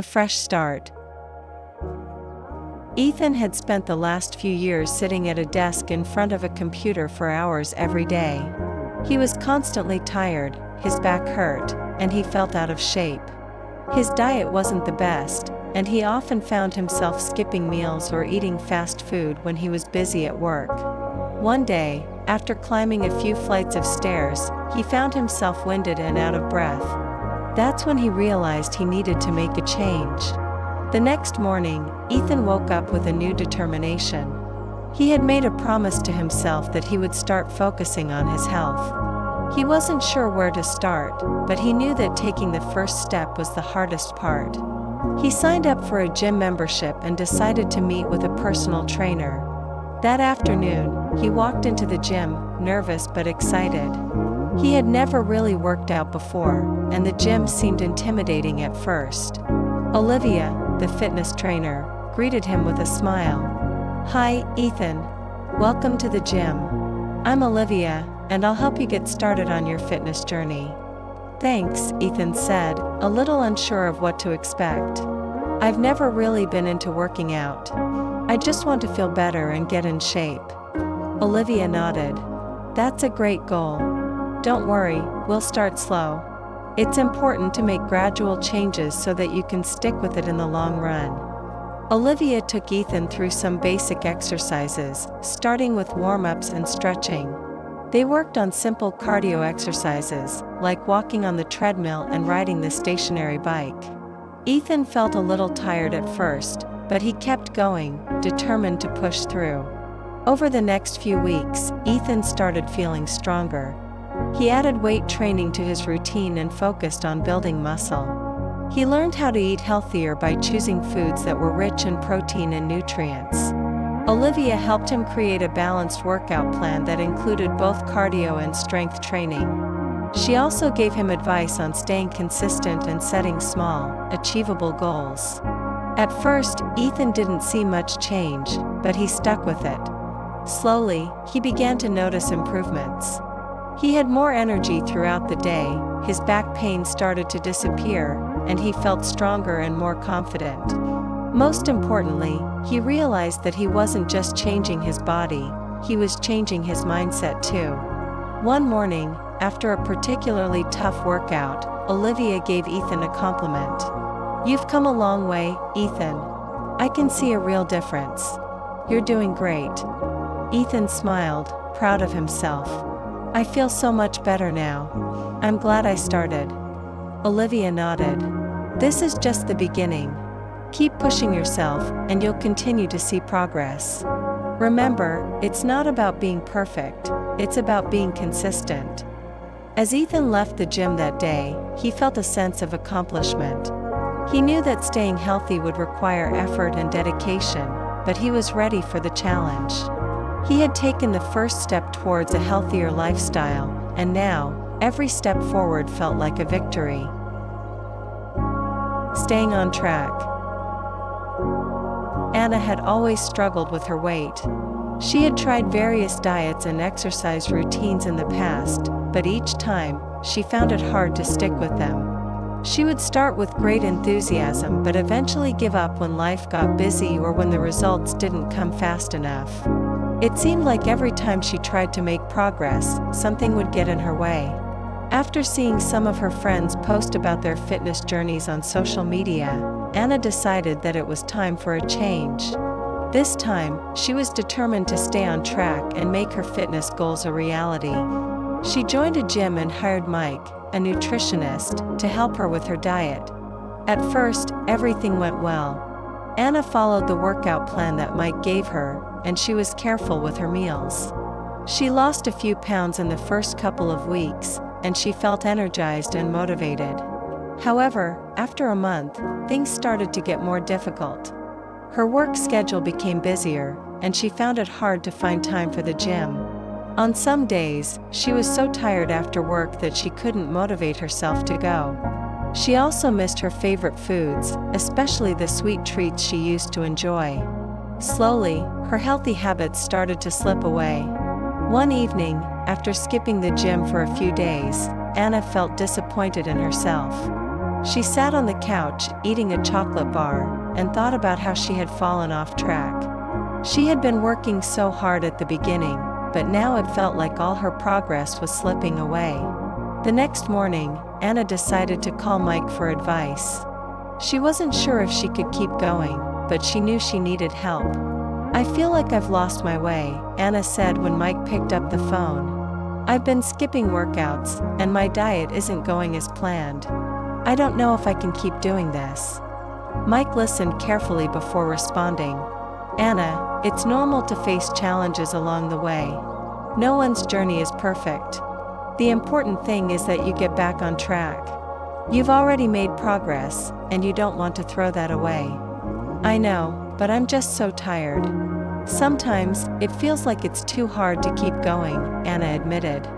A fresh start. Ethan had spent the last few years sitting at a desk in front of a computer for hours every day. He was constantly tired, his back hurt, and he felt out of shape. His diet wasn't the best, and he often found himself skipping meals or eating fast food when he was busy at work. One day, after climbing a few flights of stairs, he found himself winded and out of breath. That's when he realized he needed to make a change. The next morning, Ethan woke up with a new determination. He had made a promise to himself that he would start focusing on his health. He wasn't sure where to start, but he knew that taking the first step was the hardest part. He signed up for a gym membership and decided to meet with a personal trainer. That afternoon, he walked into the gym, nervous but excited. He had never really worked out before, and the gym seemed intimidating at first. Olivia, the fitness trainer, greeted him with a smile. "Hi, Ethan. Welcome to the gym. I'm Olivia, and I'll help you get started on your fitness journey." "Thanks," Ethan said, a little unsure of what to expect. "I've never really been into working out. I just want to feel better and get in shape." Olivia nodded. "That's a great goal. Don't worry, we'll start slow. It's important to make gradual changes so that you can stick with it in the long run." Olivia took Ethan through some basic exercises, starting with warm-ups and stretching. They worked on simple cardio exercises, like walking on the treadmill and riding the stationary bike. Ethan felt a little tired at first, but he kept going, determined to push through. Over the next few weeks, Ethan started feeling stronger. He added weight training to his routine and focused on building muscle. He learned how to eat healthier by choosing foods that were rich in protein and nutrients. Olivia helped him create a balanced workout plan that included both cardio and strength training. She also gave him advice on staying consistent and setting small, achievable goals. At first, Ethan didn't see much change, but he stuck with it. Slowly, he began to notice improvements. He had more energy throughout the day, his back pain started to disappear, and he felt stronger and more confident. Most importantly, he realized that he wasn't just changing his body, he was changing his mindset too. One morning, after a particularly tough workout, Olivia gave Ethan a compliment. "You've come a long way, Ethan. I can see a real difference. You're doing great." Ethan smiled, proud of himself. "I feel so much better now. I'm glad I started." Olivia nodded. "This is just the beginning. Keep pushing yourself, and you'll continue to see progress. Remember, it's not about being perfect, it's about being consistent." As Ethan left the gym that day, he felt a sense of accomplishment. He knew that staying healthy would require effort and dedication, but he was ready for the challenge. He had taken the first step towards a healthier lifestyle, and now, every step forward felt like a victory. Staying on track. Anna had always struggled with her weight. She had tried various diets and exercise routines in the past, but each time, she found it hard to stick with them. She would start with great enthusiasm but eventually give up when life got busy or when the results didn't come fast enough. It seemed like every time she tried to make progress, something would get in her way. After seeing some of her friends post about their fitness journeys on social media, Anna decided that it was time for a change. This time, she was determined to stay on track and make her fitness goals a reality. She joined a gym and hired Mike, a nutritionist, to help her with her diet. At first, everything went well. Anna followed the workout plan that Mike gave her, and she was careful with her meals. She lost a few pounds in the first couple of weeks, and she felt energized and motivated. However, after a month, things started to get more difficult. Her work schedule became busier, and she found it hard to find time for the gym. On some days, she was so tired after work that she couldn't motivate herself to go. She also missed her favorite foods, especially the sweet treats she used to enjoy. Slowly, her healthy habits started to slip away. One evening, after skipping the gym for a few days, Anna felt disappointed in herself. She sat on the couch, eating a chocolate bar, and thought about how she had fallen off track. She had been working so hard at the beginning, but now it felt like all her progress was slipping away. The next morning, Anna decided to call Mike for advice. She wasn't sure if she could keep going, but she knew she needed help. "I feel like I've lost my way," Anna said when Mike picked up the phone. "I've been skipping workouts, and my diet isn't going as planned. I don't know if I can keep doing this." Mike listened carefully before responding. "Anna, it's normal to face challenges along the way. No one's journey is perfect. The important thing is that you get back on track. You've already made progress, and you don't want to throw that away." "I know, but I'm just so tired. Sometimes, it feels like it's too hard to keep going," Anna admitted.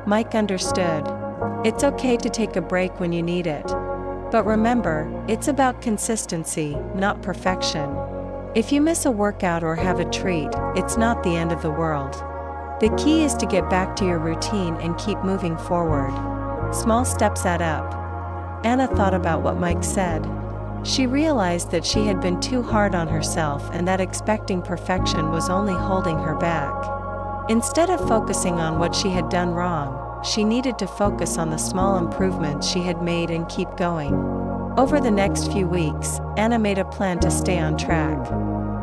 Mike understood. "It's okay to take a break when you need it. But remember, it's about consistency, not perfection. If you miss a workout or have a treat, it's not the end of the world. The key is to get back to your routine and keep moving forward. Small steps add up." Anna thought about what Mike said. She realized that she had been too hard on herself and that expecting perfection was only holding her back. Instead of focusing on what she had done wrong, she needed to focus on the small improvements she had made and keep going. Over the next few weeks, Anna made a plan to stay on track.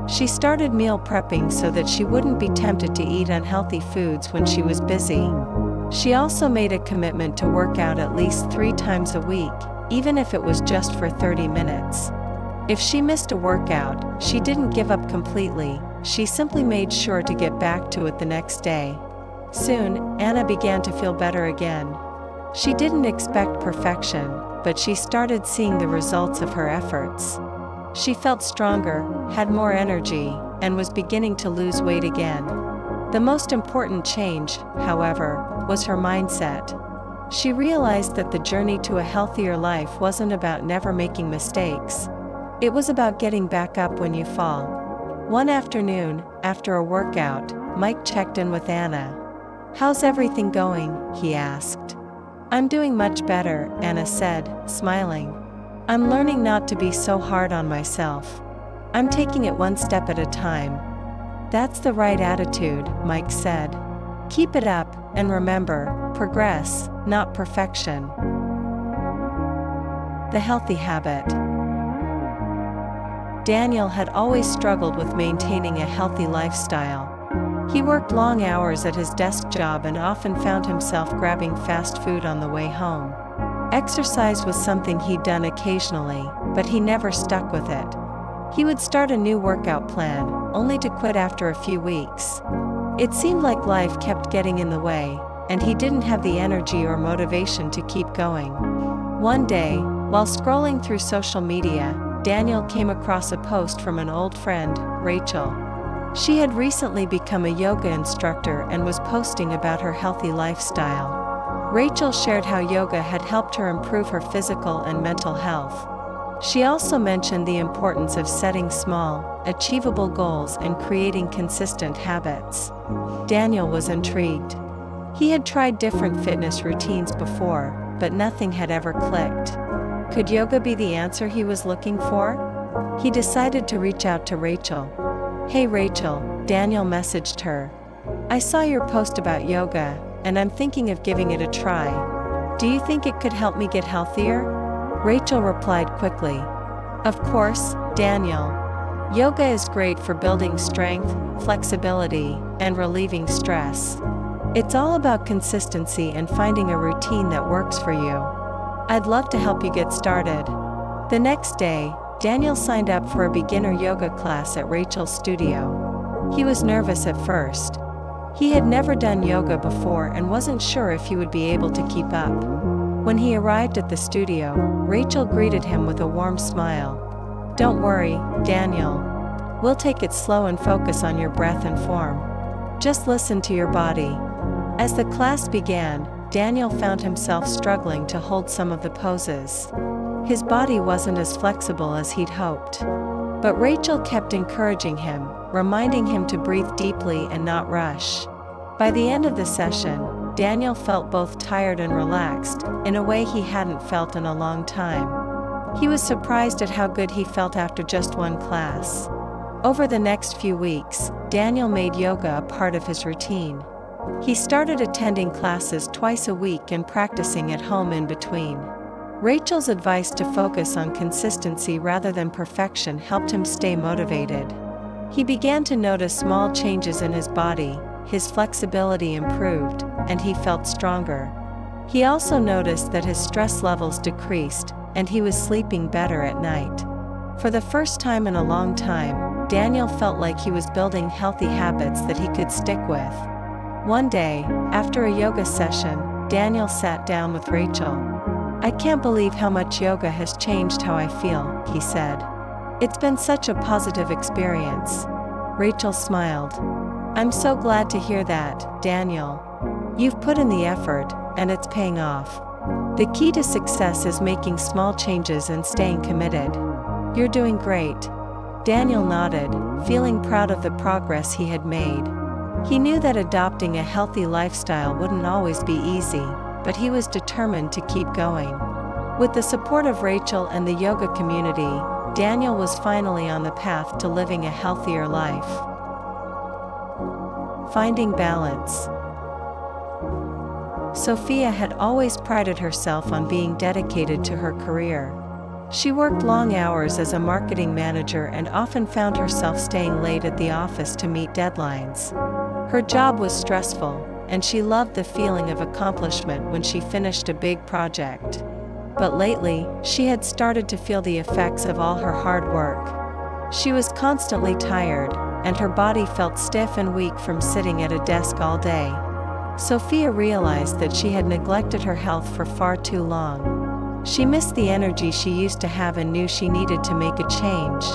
She started meal prepping so that she wouldn't be tempted to eat unhealthy foods when she was busy. She also made a commitment to work out at least 3 times a week, even if it was just for 30 minutes. If she missed a workout, she didn't give up completely, she simply made sure to get back to it the next day. Soon, Anna began to feel better again. She didn't expect perfection, but she started seeing the results of her efforts. She felt stronger, had more energy, and was beginning to lose weight again. The most important change, however, was her mindset. She realized that the journey to a healthier life wasn't about never making mistakes. It was about getting back up when you fall. One afternoon, after a workout, Mike checked in with Anna. "How's everything going?" he asked. "I'm doing much better," Anna said, smiling. "I'm learning not to be so hard on myself. I'm taking it one step at a time." "That's the right attitude," Mike said. "Keep it up, and remember, progress, not perfection." The healthy habit. Daniel had always struggled with maintaining a healthy lifestyle. He worked long hours at his desk job and often found himself grabbing fast food on the way home. Exercise was something he'd done occasionally, but he never stuck with it. He would start a new workout plan, only to quit after a few weeks. It seemed like life kept getting in the way, and he didn't have the energy or motivation to keep going. One day, while scrolling through social media, Daniel came across a post from an old friend, Rachel. She had recently become a yoga instructor and was posting about her healthy lifestyle. Rachel shared how yoga had helped her improve her physical and mental health. She also mentioned the importance of setting small, achievable goals and creating consistent habits. Daniel was intrigued. He had tried different fitness routines before, but nothing had ever clicked. Could yoga be the answer he was looking for? He decided to reach out to Rachel. "Hey Rachel," Daniel messaged her. "I saw your post about yoga, and I'm thinking of giving it a try. Do you think it could help me get healthier?" Rachel replied quickly. "Of course, Daniel. Yoga is great for building strength, flexibility, and relieving stress. It's all about consistency and finding a routine that works for you. I'd love to help you get started." The next day, Daniel signed up for a beginner yoga class at Rachel's studio. He was nervous at first. He had never done yoga before and wasn't sure if he would be able to keep up. When he arrived at the studio, Rachel greeted him with a warm smile. "Don't worry, Daniel. We'll take it slow and focus on your breath and form. Just listen to your body." As the class began, Daniel found himself struggling to hold some of the poses. His body wasn't as flexible as he'd hoped. But Rachel kept encouraging him, reminding him to breathe deeply and not rush. By the end of the session, Daniel felt both tired and relaxed, in a way he hadn't felt in a long time. He was surprised at how good he felt after just one class. Over the next few weeks, Daniel made yoga a part of his routine. He started attending classes twice a week and practicing at home in between. Rachel's advice to focus on consistency rather than perfection helped him stay motivated. He began to notice small changes in his body, his flexibility improved, and he felt stronger. He also noticed that his stress levels decreased, and he was sleeping better at night. For the first time in a long time, Daniel felt like he was building healthy habits that he could stick with. One day, after a yoga session, Daniel sat down with Rachel. "I can't believe how much yoga has changed how I feel," he said. "It's been such a positive experience." Rachel smiled. "I'm so glad to hear that, Daniel. You've put in the effort, and it's paying off. The key to success is making small changes and staying committed. You're doing great." Daniel nodded, feeling proud of the progress he had made. He knew that adopting a healthy lifestyle wouldn't always be easy, but he was determined to keep going. With the support of Rachel and the yoga community, Daniel was finally on the path to living a healthier life. Finding balance. Sophia had always prided herself on being dedicated to her career. She worked long hours as a marketing manager and often found herself staying late at the office to meet deadlines. Her job was stressful, and she loved the feeling of accomplishment when she finished a big project. But lately, she had started to feel the effects of all her hard work. She was constantly tired, and her body felt stiff and weak from sitting at a desk all day. Sophia realized that she had neglected her health for far too long. She missed the energy she used to have and knew she needed to make a change.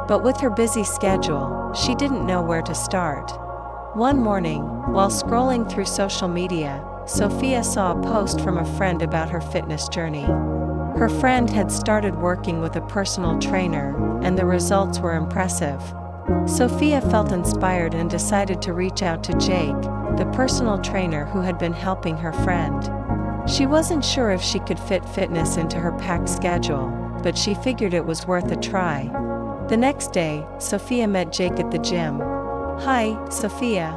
But with her busy schedule, she didn't know where to start. One morning, while scrolling through social media, Sophia saw a post from a friend about her fitness journey. Her friend had started working with a personal trainer, and the results were impressive. Sophia felt inspired and decided to reach out to Jake, the personal trainer who had been helping her friend. She wasn't sure if she could fit fitness into her packed schedule, but she figured it was worth a try. The next day, Sophia met Jake at the gym. "Hi, Sophia.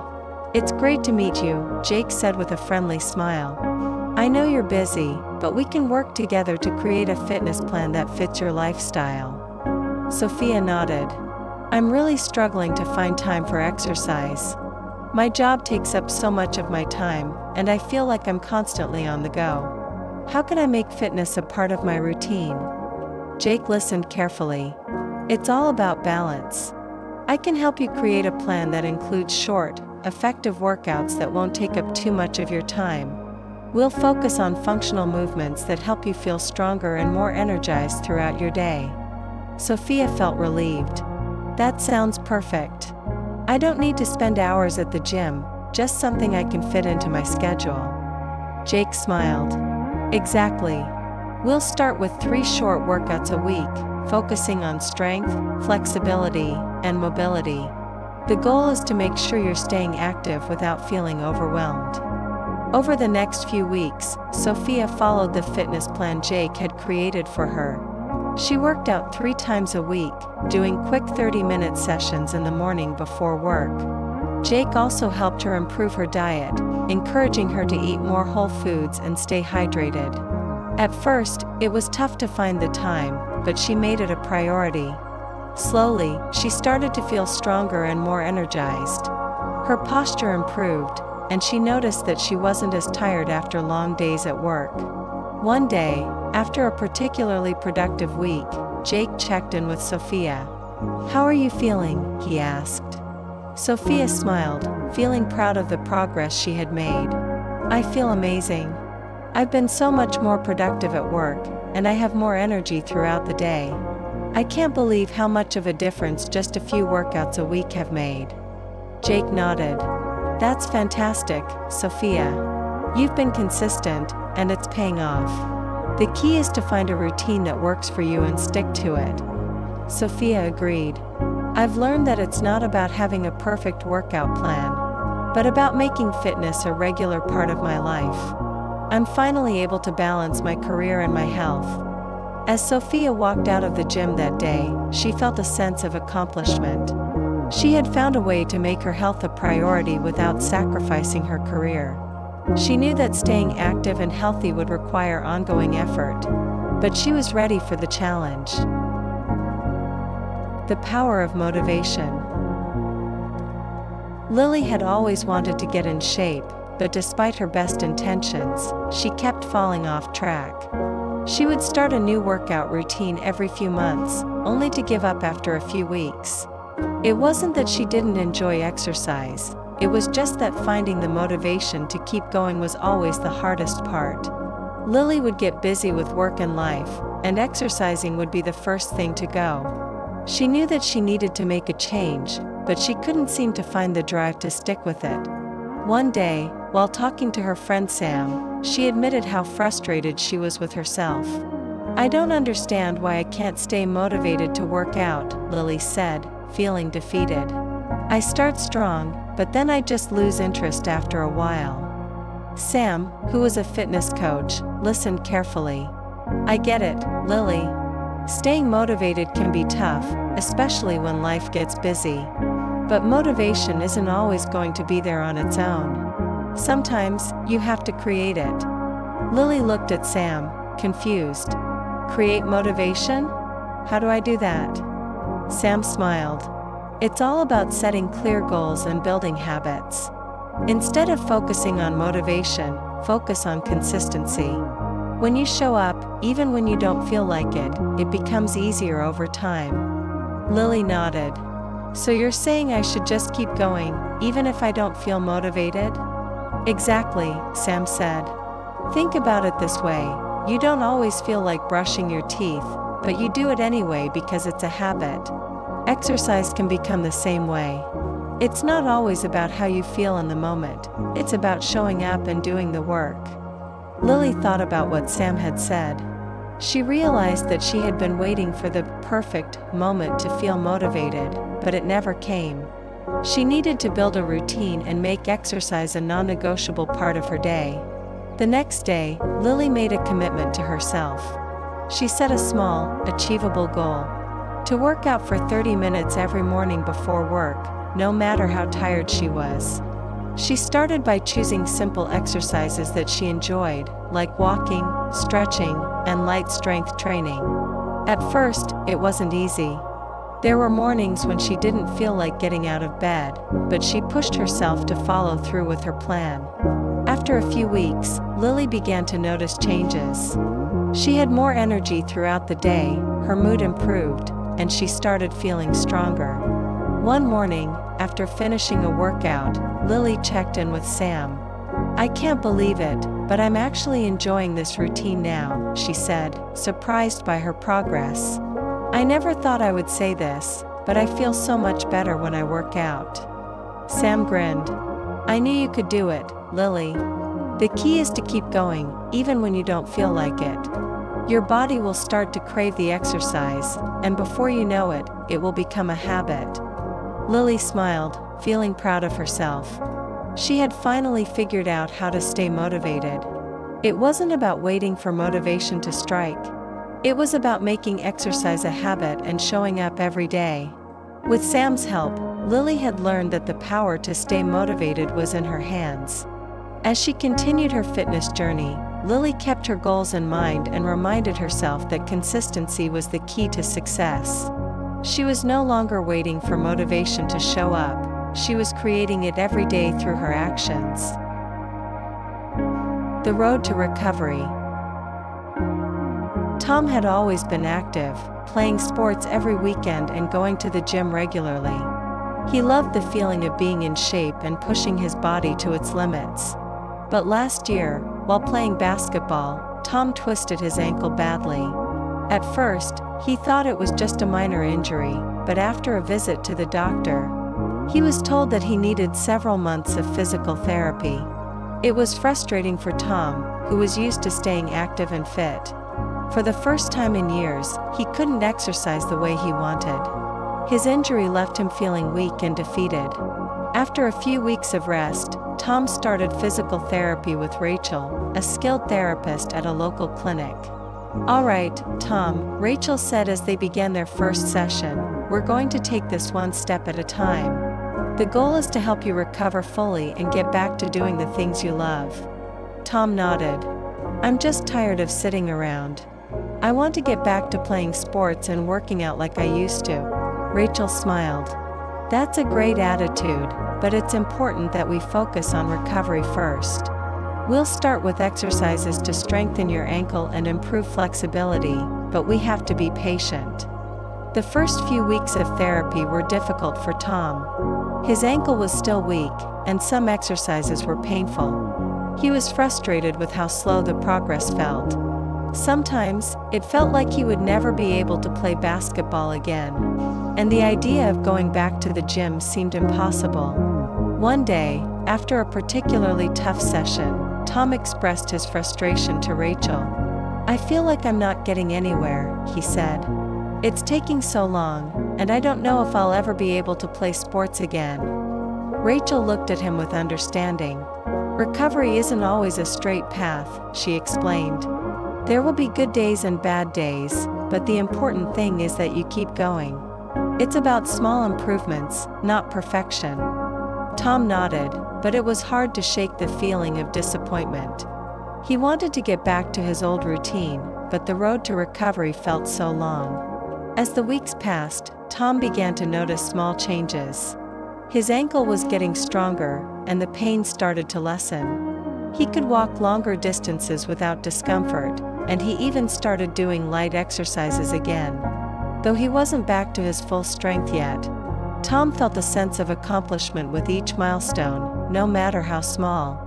It's great to meet you," Jake said with a friendly smile. "I know you're busy, but we can work together to create a fitness plan that fits your lifestyle." Sophia nodded. "I'm really struggling to find time for exercise. My job takes up so much of my time, and I feel like I'm constantly on the go. How can I make fitness a part of my routine?" Jake listened carefully. "It's all about balance. I can help you create a plan that includes short, effective workouts that won't take up too much of your time. We'll focus on functional movements that help you feel stronger and more energized throughout your day." Sophia felt relieved. "That sounds perfect. I don't need to spend hours at the gym, just something I can fit into my schedule." Jake smiled. "Exactly. We'll start with 3 short workouts a week, focusing on strength, flexibility, and mobility. The goal is to make sure you're staying active without feeling overwhelmed." Over the next few weeks, Sophia followed the fitness plan Jake had created for her. She worked out 3 times a week, doing quick 30-minute sessions in the morning before work. Jake also helped her improve her diet, encouraging her to eat more whole foods and stay hydrated. At first, it was tough to find the time, but she made it a priority. Slowly, she started to feel stronger and more energized. Her posture improved, and she noticed that she wasn't as tired after long days at work. One day, after a particularly productive week, Jake checked in with Sophia. "How are you feeling?" he asked. Sophia smiled, feeling proud of the progress she had made. "I feel amazing. I've been so much more productive at work, and I have more energy throughout the day. I can't believe how much of a difference just a few workouts a week have made." Jake nodded. "That's fantastic, Sophia. You've been consistent, and it's paying off. The key is to find a routine that works for you and stick to it." Sophia agreed. "I've learned that it's not about having a perfect workout plan, but about making fitness a regular part of my life. I'm finally able to balance my career and my health." As Sophia walked out of the gym that day, she felt a sense of accomplishment. She had found a way to make her health a priority without sacrificing her career. She knew that staying active and healthy would require ongoing effort, but she was ready for the challenge. The power of motivation. Lily had always wanted to get in shape, but despite her best intentions, she kept falling off track. She would start a new workout routine every few months, only to give up after a few weeks. It wasn't that she didn't enjoy exercise, it was just that finding the motivation to keep going was always the hardest part. Lily would get busy with work and life, and exercising would be the first thing to go. She knew that she needed to make a change, but she couldn't seem to find the drive to stick with it. One day, while talking to her friend Sam, she admitted how frustrated she was with herself. "I don't understand why I can't stay motivated to work out," Lily said, feeling defeated. "I start strong, but then I just lose interest after a while." Sam, who was a fitness coach, listened carefully. "I get it, Lily. Staying motivated can be tough, especially when life gets busy. But motivation isn't always going to be there on its own. Sometimes, you have to create it." Lily looked at Sam, confused. "Create motivation? How do I do that?" Sam smiled. "It's all about setting clear goals and building habits. Instead of focusing on motivation, focus on consistency. When you show up, even when you don't feel like it, it becomes easier over time." Lily nodded. "So you're saying I should just keep going, even if I don't feel motivated?" "Exactly," Sam said. "Think about it this way, you don't always feel like brushing your teeth, but you do it anyway because it's a habit. Exercise can become the same way. It's not always about how you feel in the moment, it's about showing up and doing the work." Lily thought about what Sam had said. She realized that she had been waiting for the perfect moment to feel motivated, but it never came. She needed to build a routine and make exercise a non-negotiable part of her day. The next day, Lily made a commitment to herself. She set a small, achievable goal: to work out for 30 minutes every morning before work, no matter how tired she was. She started by choosing simple exercises that she enjoyed, like walking, stretching, and light strength training. At first, it wasn't easy. There were mornings when she didn't feel like getting out of bed, but she pushed herself to follow through with her plan. After a few weeks, Lily began to notice changes. She had more energy throughout the day, her mood improved, and she started feeling stronger. One morning, after finishing a workout, Lily checked in with Sam. "I can't believe it, but I'm actually enjoying this routine now," she said, surprised by her progress. "I never thought I would say this, but I feel so much better when I work out." Sam grinned. "I knew you could do it, Lily. The key is to keep going, even when you don't feel like it. Your body will start to crave the exercise, and before you know it, it will become a habit." Lily smiled, feeling proud of herself. She had finally figured out how to stay motivated. It wasn't about waiting for motivation to strike. It was about making exercise a habit and showing up every day. With Sam's help, Lily had learned that the power to stay motivated was in her hands. As she continued her fitness journey, Lily kept her goals in mind and reminded herself that consistency was the key to success. She was no longer waiting for motivation to show up, she was creating it every day through her actions. The road to recovery. Tom had always been active, playing sports every weekend and going to the gym regularly. He loved the feeling of being in shape and pushing his body to its limits. But last year, while playing basketball, Tom twisted his ankle badly. At first, he thought it was just a minor injury, but after a visit to the doctor, he was told that he needed several months of physical therapy. It was frustrating for Tom, who was used to staying active and fit. For the first time in years, he couldn't exercise the way he wanted. His injury left him feeling weak and defeated. After a few weeks of rest, Tom started physical therapy with Rachel, a skilled therapist at a local clinic. "All right, Tom," Rachel said as they began their first session, "we're going to take this one step at a time. The goal is to help you recover fully and get back to doing the things you love." Tom nodded. "I'm just tired of sitting around. I want to get back to playing sports and working out like I used to." Rachel smiled. "That's a great attitude, but it's important that we focus on recovery first. We'll start with exercises to strengthen your ankle and improve flexibility, but we have to be patient." The first few weeks of therapy were difficult for Tom. His ankle was still weak, and some exercises were painful. He was frustrated with how slow the progress felt. Sometimes, it felt like he would never be able to play basketball again, and the idea of going back to the gym seemed impossible. One day, after a particularly tough session, Tom expressed his frustration to Rachel. "I feel like I'm not getting anywhere," he said. "It's taking so long, and I don't know if I'll ever be able to play sports again." Rachel looked at him with understanding. "Recovery isn't always a straight path," she explained. "There will be good days and bad days, but the important thing is that you keep going. It's about small improvements, not perfection." Tom nodded, but it was hard to shake the feeling of disappointment. He wanted to get back to his old routine, but the road to recovery felt so long. As the weeks passed, Tom began to notice small changes. His ankle was getting stronger, and the pain started to lessen. He could walk longer distances without discomfort, and he even started doing light exercises again. Though he wasn't back to his full strength yet, Tom felt a sense of accomplishment with each milestone, no matter how small.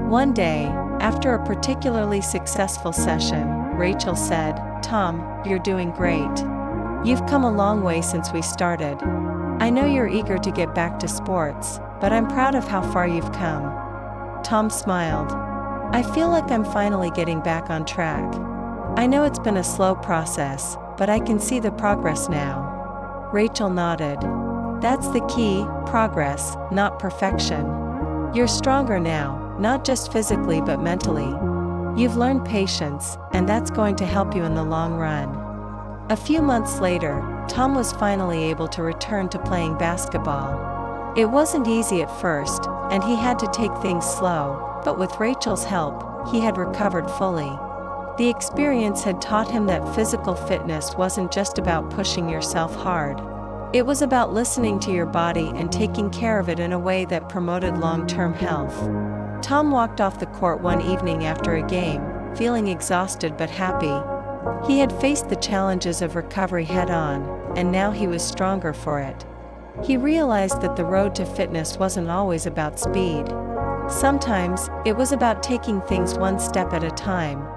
One day, after a particularly successful session, Rachel said, "Tom, you're doing great. You've come a long way since we started. I know you're eager to get back to sports, but I'm proud of how far you've come." Tom smiled. "I feel like I'm finally getting back on track. I know it's been a slow process, but I can see the progress now." Rachel nodded. "That's the key, progress, not perfection. You're stronger now, not just physically but mentally. You've learned patience, and that's going to help you in the long run." A few months later, Tom was finally able to return to playing basketball. It wasn't easy at first, and he had to take things slow, but with Rachel's help, he had recovered fully. The experience had taught him that physical fitness wasn't just about pushing yourself hard. It was about listening to your body and taking care of it in a way that promoted long-term health. Tom walked off the court one evening after a game, feeling exhausted but happy. He had faced the challenges of recovery head-on, and now he was stronger for it. He realized that the road to fitness wasn't always about speed. Sometimes, it was about taking things one step at a time,